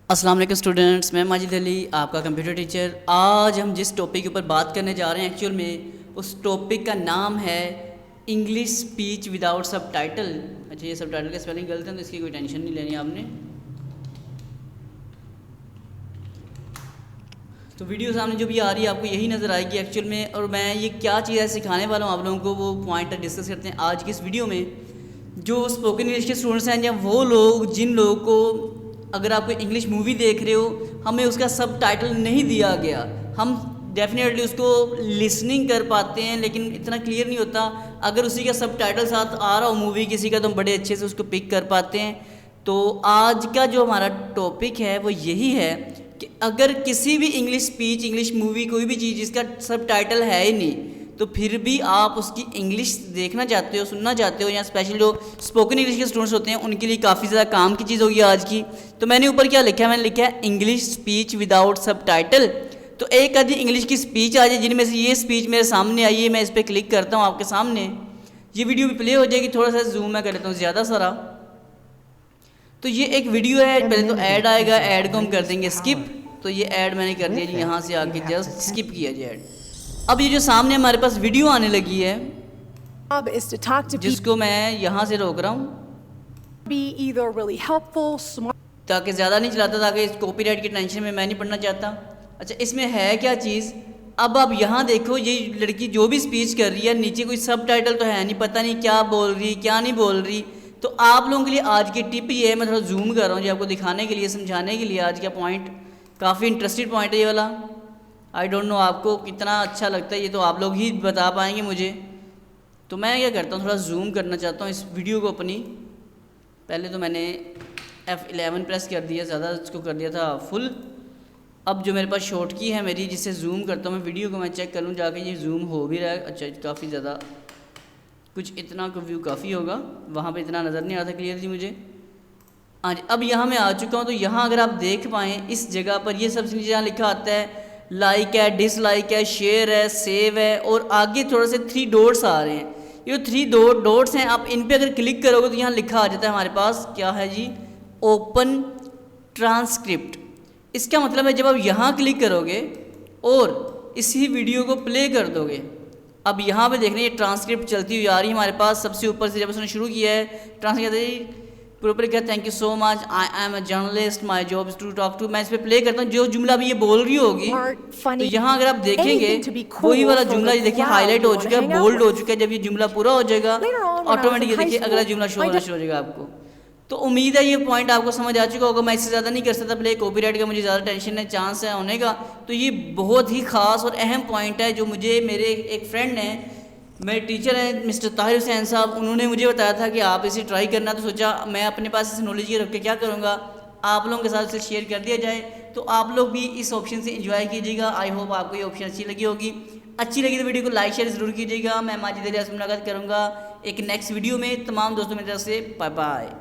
अस्सलाम वालेकुम स्टूडेंट्स, मैं माजिद अली आपका कंप्यूटर टीचर। आज हम जिस टॉपिक के ऊपर बात करने जा रहे हैं एक्चुअल में उस टॉपिक का नाम है इंग्लिश स्पीच विदाउट सबटाइटल। अच्छा, ये सबटाइटल का स्पेलिंग गलत है तो इसकी कोई टेंशन नहीं लेनी आपने। तो वीडियो सामने जो भी आ रही है आपको यही नज़र आएगी एक्चुअल में। और मैं ये क्या चीज़ है सिखाने वाला हूँ आप लोगों को, वो पॉइंट डिस्कस करते हैं आज की इस वीडियो में। जो स्पोकन इंग्लिश के स्टूडेंट्स हैं या वो लोग जिन लोगों को, अगर आप कोई इंग्लिश मूवी देख रहे हो, हमें उसका सब टाइटल नहीं दिया गया, हम डेफिनेटली उसको लिसनिंग कर पाते हैं लेकिन इतना क्लियर नहीं होता। अगर उसी का सब टाइटल साथ आ रहा हो मूवी किसी का तो हम बड़े अच्छे से उसको पिक कर पाते हैं। तो आज का जो हमारा टॉपिक है वो यही है कि अगर किसी भी इंग्लिश स्पीच, इंग्लिश मूवी, कोई भी चीज़ जिसका सब टाइटल है ही नहीं, तो फिर भी आप उसकी इंग्लिश देखना चाहते हो, सुनना चाहते हो, या स्पेशल जो स्पोकन इंग्लिश के स्टूडेंट्स होते हैं उनके लिए काफ़ी ज़्यादा काम की चीज़ होगी आज की। तो मैंने ऊपर क्या लिखा है, मैंने लिखा है इंग्लिश स्पीच विदाउट सबटाइटल। तो एक आधी इंग्लिश की स्पीच आ जाए जिनमें से ये स्पीच मेरे सामने आई है, मैं इस पर क्लिक करता हूँ आपके सामने, ये वीडियो भी प्ले हो जाएगी। थोड़ा सा जूम मैं कर लेता हूँ ज़्यादा सारा। तो ये एक वीडियो है, पहले तो ऐड आएगा, ऐड को हम कर देंगे स्किप। तो ये ऐड मैंने कर दिया जी, यहाँ से आके जस्ट स्किप किया जी ऐड। अब ये जो सामने हमारे पास वीडियो आने लगी है जिसको मैं यहाँ से रोक रहा हूँ ताकि ज़्यादा नहीं चलाता, ताकि इस कॉपीराइट की टेंशन में मैं नहीं पढ़ना चाहता। अच्छा, इसमें है क्या चीज़, अब आप यहाँ देखो, ये लड़की जो भी स्पीच कर रही है नीचे कोई सब टाइटल तो है नहीं, पता नहीं क्या बोल रही क्या नहीं बोल रही। तो आप लोगों के लिए आज की टिप ये है, मैं थोड़ा जूम कर रहा हूँ जी आपको दिखाने के लिए, समझाने के लिए। आज का पॉइंट काफ़ी इंटरेस्टेड पॉइंट है ये वाला। आई डोंट नो आपको कितना अच्छा लगता है, ये तो आप लोग ही बता पाएंगे मुझे। तो मैं क्या करता हूँ, थोड़ा जूम करना चाहता हूँ इस वीडियो को अपनी। पहले तो मैंने F11 प्रेस कर दिया, ज़्यादा इसको कर दिया था फुल। अब जो मेरे पास शॉर्ट की है मेरी, जिससे जूम करता हूँ मैं वीडियो को, मैं चेक कर लूँ जाके ये जूम हो भी रहा है। अच्छा, काफ़ी ज़्यादा कुछ इतना का व्यू काफ़ी होगा, वहाँ पे इतना नज़र नहीं आता क्लियर जी मुझे। हाँ जी, अब यहाँ मैं आ चुका हूँ। तो यहाँ अगर आप देख पाएँ इस जगह पर ये सबसे नीचे यहाँ लिखा आता है लाइक है, डिसलाइक है, शेयर है, सेव है, और आगे थोड़े से 3 डॉट्स आ रहे हैं। ये 3 डॉट्स हैं, आप इन पे अगर क्लिक करोगे तो यहाँ लिखा आ जाता है हमारे पास क्या है जी, ओपन ट्रांसक्रिप्ट। इसका मतलब है जब आप यहाँ क्लिक करोगे और इसी वीडियो को प्ले कर दोगे, अब यहाँ पे देखना ये ट्रांसक्रिप्ट चलती हुई आ रही है हमारे पास। सबसे ऊपर से जब उसने शुरू किया है ट्रांसक्रिप्ट प्रॉपर क्या, thank you so much, I am a journalist, my job is to talk to. मैं इस पर प्ले करता हूँ, जो जुमला भी ये बोल रही होगी तो यहाँ अगर आप देखेंगे वही वाला जुमला ये देखिए हाईलाइट हो चुका है, बोल्ड हो चुका है। जब ये जुमला पूरा हो जाएगा ऑटोमेटिक ये देखिए अगला जुमला शो होना शुरू हो जाएगा आपको। तो उम्मीद है ये पॉइंट आपको समझ आ चुका होगा। मैं इससे ज़्यादा नहीं कर सकता प्ले, कॉपीराइट का मुझे ज़्यादा टेंशन है, चांस है होने का। तो ये बहुत ही ख़ास और अहम पॉइंट है जो मुझे मेरे एक फ्रेंड ने, मेरे टीचर हैं मिस्टर ताहिर हुसैन साहब, उन्होंने मुझे बताया था कि आप इसे ट्राई करना। तो सोचा मैं अपने पास इस नॉलेज के रख के क्या करूँगा, आप लोगों के साथ इसे शेयर कर दिया जाए। तो आप लोग भी इस ऑप्शन से एंजॉय कीजिएगा। आई होप आपको ये ऑप्शन अच्छी लगी होगी। अच्छी लगी तो वीडियो को लाइक शेयर ज़रूर कीजिएगा। मैं माजिद अली से मुलाकात करूँगा एक नेक्स्ट वीडियो में। तमाम दोस्तों मेरी तरफ से बाय बाय।